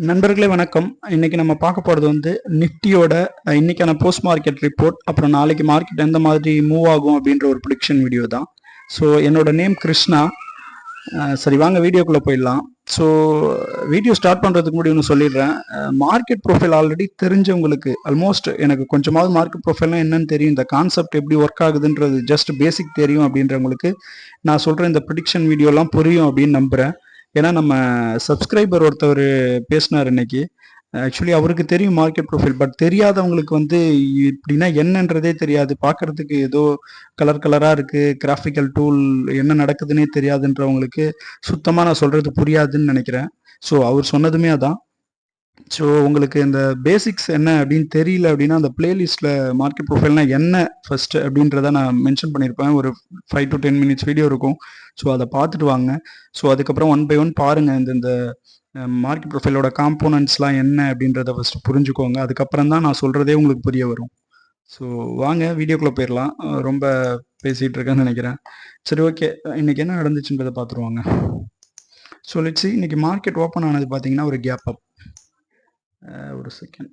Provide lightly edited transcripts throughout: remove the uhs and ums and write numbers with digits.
நண்பர்களே வணக்கம். இன்னைக்கு நம்ம பார்க்க போறது வந்து நிஃப்டியோட இன்னைக்கான போஸ்ட் மார்க்கெட் ரிப்போர்ட், அப்புறம் நாளைக்கு மார்க்கெட் எந்த மாதிரி மூவ் ஆகும் அப்படின்ற ஒரு ப்ரிடிக்ஷன் வீடியோ தான். ஸோ என்னோட நேம் கிருஷ்ணா. சரி, வாங்க வீடியோக்குள்ளே போயிடலாம். ஸோ வீடியோ ஸ்டார்ட் பண்ணுறதுக்கு முன்னாடி ஒன்று சொல்லிடுறேன். மார்க்கெட் ப்ரொஃபைல் ஆல்ரெடி தெரிஞ்சவங்களுக்கு, ஆல்மோஸ்ட் எனக்கு கொஞ்சமாவது மார்க்கெட் ப்ரொஃபைல்னால் என்னன்னு தெரியும், இந்த கான்செப்ட் எப்படி ஒர்க் ஆகுதுன்றது ஜஸ்ட் பேசிக் தெரியும் அப்படின்றவங்களுக்கு நான் சொல்கிற இந்த ப்ரிடிக்ஷன் வீடியோலாம் புரியும் அப்படின்னு நம்புகிறேன். ஏன்னா நம்ம சப்ஸ்கிரைபர் ஒருத்தவர் பேசினார் இன்னைக்கு. ஆக்சுவலி அவருக்கு தெரியும் மார்க்கெட் ப்ரொஃபைல், பட் தெரியாதவங்களுக்கு வந்து இப்படின்னா என்னன்றதே தெரியாது. பார்க்கறதுக்கு ஏதோ கலர் கலராக இருக்குது, கிராஃபிக்கல் டூல் என்ன நடக்குதுன்னே தெரியாதுன்றவங்களுக்கு சுத்தமாக நான் சொல்கிறது புரியாதுன்னு நினைக்கிறேன். ஸோ அவர் சொன்னதுமே அதான். ஸோ உங்களுக்கு இந்த பேசிக்ஸ் என்ன அப்படின்னு தெரியல அப்படின்னா, அந்த பிளேலிஸ்ட்டில் மார்க்கெட் ப்ரொஃபைல்னா என்ன ஃபஸ்ட்டு அப்படின்றத நான் மென்ஷன் பண்ணியிருப்பேன். ஒரு 5 to 10 மினிட்ஸ் வீடியோ இருக்கும். ஸோ அதை பார்த்துட்டு வாங்க. ஸோ அதுக்கப்புறம் ஒன் பை ஒன் பாருங்கள். இந்த மார்க்கெட் ப்ரொஃபைலோட காம்போனன்ட்ஸ்லாம் என்ன அப்படின்றத ஃபஸ்ட்டு புரிஞ்சுக்கோங்க. அதுக்கப்புறம் தான் நான் சொல்கிறதே உங்களுக்கு புரிய வரும். ஸோ வாங்க வீடியோக்குள்ளே போயிடலாம். ரொம்ப பேசிகிட்டு இருக்கேன்னு நினைக்கிறேன். சரி, ஓகே. இன்றைக்கி என்ன நடந்துச்சுன்றதை பார்த்துருவாங்க. ஸோ லெட்ஸ் இன்றைக்கி மார்க்கெட் ஓப்பன் ஆனது பார்த்தீங்கன்னா ஒரு கேப் அப். ஒரு செகண்ட்.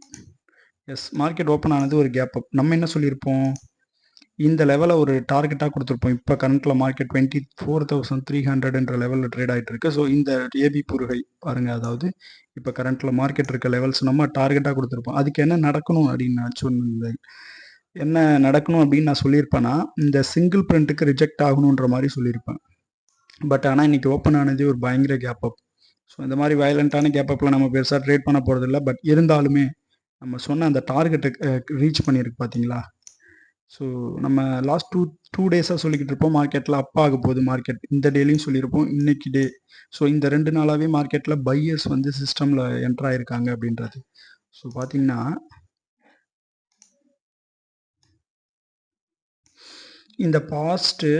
எஸ், மார்க்கெட் ஓப்பன் ஆனது ஒரு கேப் அப். நம்ம என்ன சொல்லியிருப்போம், இந்த லெவலை ஒரு டார்கெட்டாக கொடுத்துருப்போம். இப்போ கரண்ட்டில் மார்க்கெட் 24,300 லெவலில் ட்ரேட் ஆகிட்டு இருக்கு. ஸோ இந்த ஏபி புருகை பாருங்கள், அதாவது இப்போ கரண்ட்டில் மார்க்கெட் இருக்க லெவல்ஸ் நம்ம டார்கெட்டாக கொடுத்துருப்போம். அதுக்கு என்ன நடக்கணும் அப்படின்னு நான் சொன்னேன். என்ன நடக்கணும் அப்படின்னு நான் சொல்லியிருப்பேன்னா, இந்த சிங்கிள் பிரிண்ட்டுக்கு ரிஜெக்ட் ஆகணுன்ற மாதிரி சொல்லியிருப்பேன். பட் ஆனால் இன்றைக்கி ஓப்பன் ஆனது ஒரு பயங்கர கேப் அப். ஸோ இந்த மாதிரி வயலண்ட்டான கேப் அப்பில் நம்ம பெருசாக ட்ரேட் பண்ண போகிறதில்ல. பட் இருந்தாலுமே நம்ம சொன்ன அந்த டார்கெட்டை ரீச் பண்ணியிருக்கு பார்த்தீங்களா. ஸோ நம்ம லாஸ்ட் டூ டேஸாக சொல்லிக்கிட்டு இருப்போம் மார்க்கெட்டில் அப் ஆக போகுது மார்க்கெட். இந்த டேலையும் சொல்லியிருப்போம், இன்னைக்கு டே. ஸோ இந்த 2 நாளாகவே மார்க்கெட்டில் பையர்ஸ் வந்து சிஸ்டமில் என்டர் ஆகிருக்காங்க அப்படின்றது. ஸோ பார்த்தீங்கன்னா இந்த பாஸ்ட்டு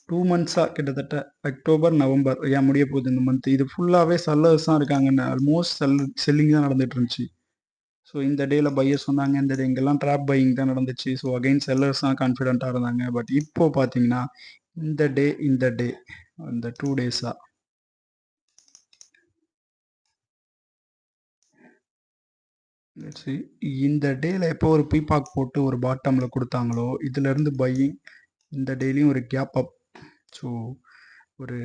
2 மந்த்ஸாக கிட்டத்தட்ட அக்டோபர் நவம்பர் ஏன் முடிய போகுது இந்த மந்த், இது ஃபுல்லாகவே செல்லர்ஸ் தான் இருக்காங்கன்னு. ஆல்மோஸ்ட் செல்லிங் தான் நடந்துட்டு இருந்துச்சு. ஸோ இந்த டேயில் பையர்ஸ் சொன்னாங்க, இந்த டே இங்கெல்லாம் ட்ராப் பையிங் தான் நடந்துச்சு. ஸோ அகைன் செல்லர்ஸ் தான் கான்ஃபிடென்ட்டாக இருந்தாங்க. பட் இப்போ பார்த்தீங்கன்னா இந்த டே இந்த 2 டேஸாக இந்த டேயில் எப்போ ஒரு பீபாக் போட்டு ஒரு பாட்டமில் கொடுத்தாங்களோ, இதுலேருந்து பையிங். இந்த டேலையும் ஒரு கேப் அப். ஸோ ஒரு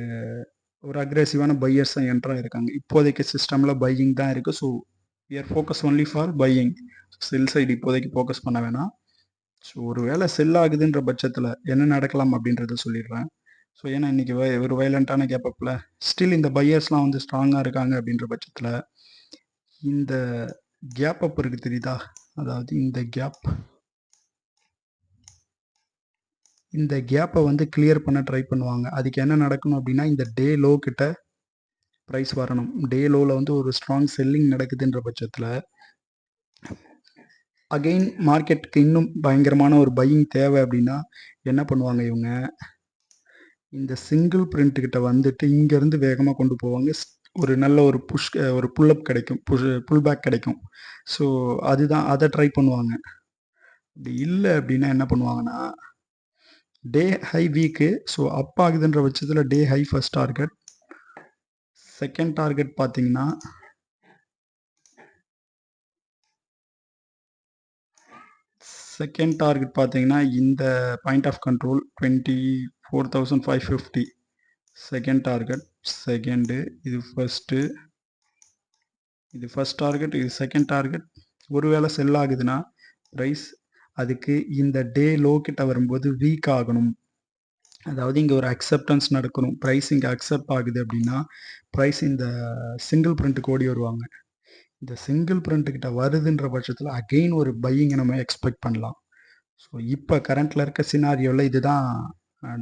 ஒரு அக்ரெசிவான பையர்ஸ் தான் என்ட்ரு ஆகிருக்காங்க. இப்போதைக்கு சிஸ்டமில் பையிங் தான் இருக்குது. So we are focus only for buying. Sell side இப்போதைக்கு ஃபோக்கஸ் பண்ண வேணாம். ஸோ ஒரு வேளை செல் ஆகுதுன்ற பட்சத்தில் என்ன நடக்கலாம் அப்படின்றத சொல்லிடுறேன். ஸோ ஏன்னா இன்றைக்கி ஒரு வயலண்ட்டான கேப் அப்பில் ஸ்டில் இந்த பையர்ஸ்லாம் வந்து ஸ்ட்ராங்காக இருக்காங்க அப்படின்ற பட்சத்தில் இந்த கேப் அப் இருக்குது தெரியுதா, அதாவது இந்த கேப்பை வந்து கிளியர் பண்ண ட்ரை பண்ணுவாங்க. அதுக்கு என்ன நடக்கணும் அப்படின்னா, இந்த டே லோ கிட்ட ப்ரைஸ் வரணும். டே லோவில் வந்து ஒரு ஸ்ட்ராங் செல்லிங் நடக்குதுன்ற பட்சத்தில் அகெயின் மார்க்கெட்டுக்கு இன்னும் பயங்கரமான ஒரு பையிங் தேவை அப்படின்னா என்ன பண்ணுவாங்க இவங்க, இந்த சிங்கிள் பிரிண்ட்டுக்கிட்ட வந்துட்டு இங்கேருந்து வேகமாக கொண்டு போவாங்க. ஒரு நல்ல ஒரு ஒரு புல்லப் கிடைக்கும், புல் பேக் கிடைக்கும். ஸோ அதுதான், அதை ட்ரை பண்ணுவாங்க. அப்படி இல்லை அப்படின்னா என்ன பண்ணுவாங்கன்னா, டே ஹை வீக்கு. ஸோ அப் ஆகுதுன்ற பட்சத்தில் day high first target. Second target பார்த்தீங்கன்னா இந்த point of control 24,550 second target. Second இது ஃபஸ்ட்டு, இது ஃபஸ்ட் டார்கெட், இது செகண்ட் டார்கெட். ஒருவேளை செல் ஆகுதுன்னா ப்ரைஸ் அதுக்கு இந்த டே லோ கிட்ட வரும்போது வீக் ஆகணும். அதாவது இங்கே ஒரு அக்செப்டன்ஸ் நடக்கணும். ப்ரைஸ் இங்கே அக்செப்ட் ஆகுது அப்படின்னா ப்ரைஸ் இந்த சிங்கிள் பிரிண்ட்டுக்கு ஓடி வருவாங்க. இந்த சிங்கிள் பிரிண்ட்டுக்கிட்ட வருதுன்ற பட்சத்தில் அகெயின் ஒரு பையிங்கை நம்ம எக்ஸ்பெக்ட் பண்ணலாம். ஸோ இப்போ கரண்ட்டில் இருக்க சினாரியோவில் இதுதான்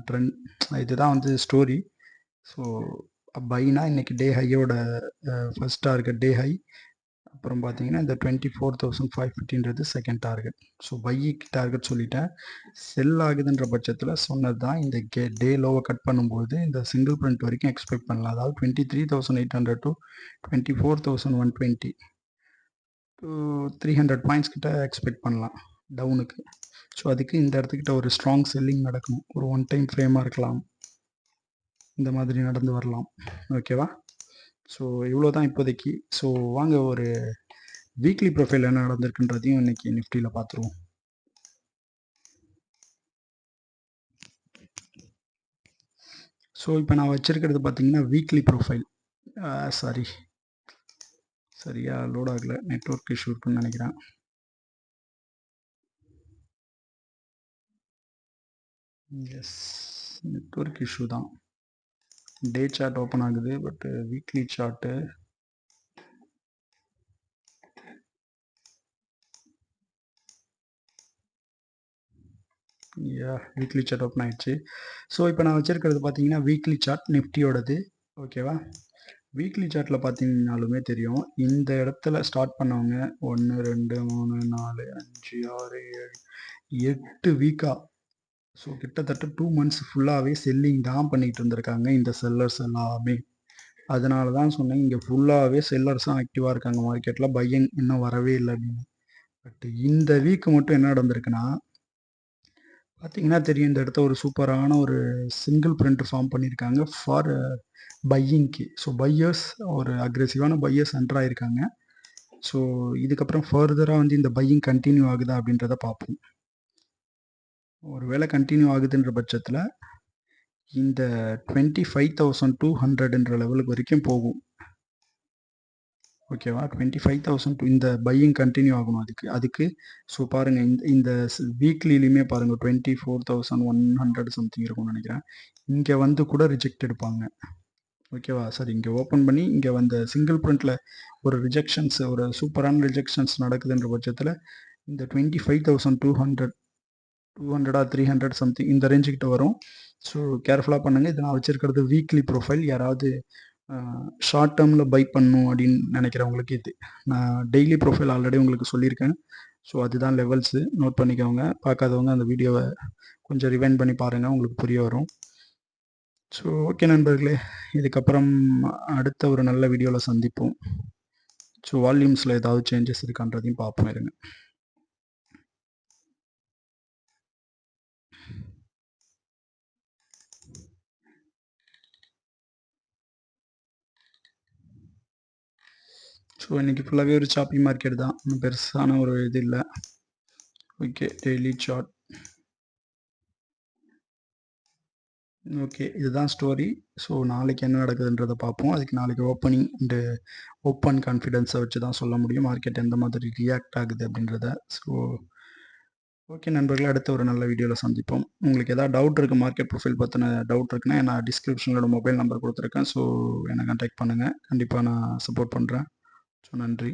ட்ரெண்ட், இதுதான் வந்து ஸ்டோரி. ஸோ பைனா இன்றைக்கி டே ஹையோட ஃபஸ்ட் டார்கெட் டே ஹை. அப்புறம் பார்த்தீங்கன்னா இந்த 24,550ன்றது செகண்ட் டார்கெட். ஸோ பைக்கு டார்கெட் சொல்லிட்டேன். செல் ஆகுதுன்ற பட்சத்தில் சொன்னது தான், இந்த டே லோவை கட் பண்ணும்போது இந்த சிங்கிள் பிரிண்ட் வரைக்கும் எக்ஸ்பெக்ட் பண்ணலாம். அதாவது 23,800 to 24,120 to 300 பாயிண்ட்ஸ் கிட்ட எக்ஸ்பெக்ட் பண்ணலாம் டவுனுக்கு. ஸோ அதுக்கு இந்த இடத்துக்கிட்ட ஒரு ஸ்ட்ராங் செல்லிங் நடக்கணும். ஒரு ஒன் டைம் ஃப்ரேமாக இருக்கலாம், இந்த மாதிரி நடந்து வரலாம். ஓகேவா. ஸோ இவ்வளோ தான் இப்போதைக்கு. ஸோ வாங்க ஒரு வீக்லி ப்ரொஃபைல் என்ன நடந்திருக்குன்றதையும் இன்னைக்கு நிஃப்டியில் பார்த்துருவோம். ஸோ இப்போ நான் வச்சுருக்கிறது பார்த்தீங்கன்னா வீக்லி ப்ரொஃபைல். சாரி, சரியாக லோட் ஆகலை, நெட்வொர்க் இஷ்யூ இருக்குன்னு நினைக்கிறேன். எஸ், நெட்வொர்க் இஷ்யூ தான். டே சார்ட் ஓப்பன் ஆகுது, but weekly chart weekly chart open ஆயிடுச்சு. ஸோ இப்போ நான் வச்சுருக்கிறது பார்த்தீங்கன்னா வீக்லி சார்ட் நிஃப்டியோடது. ஓகேவா? வீக்லி சார்ட்டில் பார்த்தீங்கன்னாலுமே தெரியும், இந்த இடத்துல ஸ்டார்ட் பண்ணவங்க 1 2 3 4 5 6 7 8 வீக்காக, ஸோ கிட்டத்தட்ட 2 மந்த்ஸ் ஃபுல்லாகவே செல்லிங் தான் பண்ணிகிட்டு இருந்திருக்காங்க இந்த செல்லர்ஸ் எல்லாமே. அதனால தான் சொன்னேன், இங்கே ஃபுல்லாகவே செல்லர்ஸும் ஆக்டிவாக இருக்காங்க மார்க்கெட்டில், பையிங் இன்னும் வரவே இல்லை அப்படின்னு. பட் இந்த வீக் மட்டும் என்ன நடந்திருக்குன்னா பார்த்தீங்கன்னா தெரியும், இந்த இடத்த ஒரு சூப்பரான ஒரு சிங்கிள் பிரிண்ட் ஃபார்ம் பண்ணியிருக்காங்க ஃபார் பையிங்க்கு. ஸோ பையர்ஸ், ஒரு அக்ரெசிவான பையர்ஸ் என்டர் ஆகிருக்காங்க. ஸோ இதுக்கப்புறம் ஃபர்தராக வந்து இந்த பையிங் கண்டினியூ ஆகுதா அப்படின்றத பார்ப்போம். ஒரு வேளை கண்டினியூ ஆகுதுன்ற பட்சத்தில் இந்த 25,200ன்ற லெவலுக்கு வரைக்கும் போகும். ஓகேவா? 25,000 இந்த பையிங் கண்டினியூ ஆகணும் அதுக்கு. ஸோ பாருங்கள், இந்த வீக்லிலையுமே பாருங்கள் 24,100 சம்திங் இருக்கும்னு நினைக்கிறேன். இங்கே வந்து கூட ரிஜெக்ட் எடுப்பாங்க. ஓகேவா? சரி, இங்கே ஓப்பன் பண்ணி இங்கே வந்த சிங்கிள் பிரிண்ட்டில் ஒரு ரிஜெக்ஷன்ஸ், ஒரு சூப்பரான ரிஜெக்ஷன்ஸ் நடக்குதுன்ற பட்சத்தில் இந்த 25,200 200 300 சம்திங் இந்த ரேஞ்சுக்கிட்ட வரும். ஸோ கேர்ஃபுல்லாக பண்ணுங்கள். இது நான் வச்சுருக்கிறது வீக்லி ப்ரொஃபைல். யாராவது ஷார்ட் டேர்மில் பை பண்ணணும் அப்படின்னு நினைக்கிறவங்களுக்கு இது. நான் டெய்லி ப்ரொஃபைல் ஆல்ரெடி உங்களுக்கு சொல்லியிருக்கேன். ஸோ அதுதான் லெவல்ஸு, நோட் பண்ணிக்கோங்க. பார்க்காதவங்க அந்த வீடியோவை கொஞ்சம் ரிவைண்ட் பண்ணி பாருங்கள், உங்களுக்கு புரிய வரும். ஸோ ஓகே நண்பர்களே, இதுக்கப்புறம் அடுத்த ஒரு நல்ல வீடியோவில் சந்திப்போம். ஸோ வால்யூம்ஸில் ஏதாவது சேஞ்சஸ் இருக்கான்றதையும் பார்ப்போம், இருங்க. ஸோ இன்றைக்கி ஃபுல்லாகவே ஒரு சாப்பி மார்க்கெட் தான், ஒன்றும் பெருசான ஒரு இது இல்லை. Okay, daily chart. ஓகே, இதுதான் ஸ்டோரி. ஸோ நாளைக்கு என்ன நடக்குதுன்றதை பார்ப்போம். அதுக்கு நாளைக்கு ஓப்பனிங் அண்டு ஓப்பன் கான்ஃபிடென்ஸை வச்சு தான் சொல்ல முடியும் மார்க்கெட் எந்த மாதிரி ரியாக்ட் ஆகுது அப்படின்றத. ஸோ ஓகே நண்பர்களே, அடுத்த ஒரு நல்ல வீடியோவில் சந்திப்போம். உங்களுக்கு எதாவது டவுட் இருக்குது, மார்க்கெட் ப்ரொஃபைல் பற்றின டவுட் இருக்குன்னா நான் டிஸ்கிரிப்ஷனில் மொபைல் நம்பர் கொடுத்துருக்கேன். ஸோ என்னை கான்டாக்ட் பண்ணுங்கள், கண்டிப்பாக நான் சப்போர்ட் பண்ணுறேன். ஸோ நன்றி.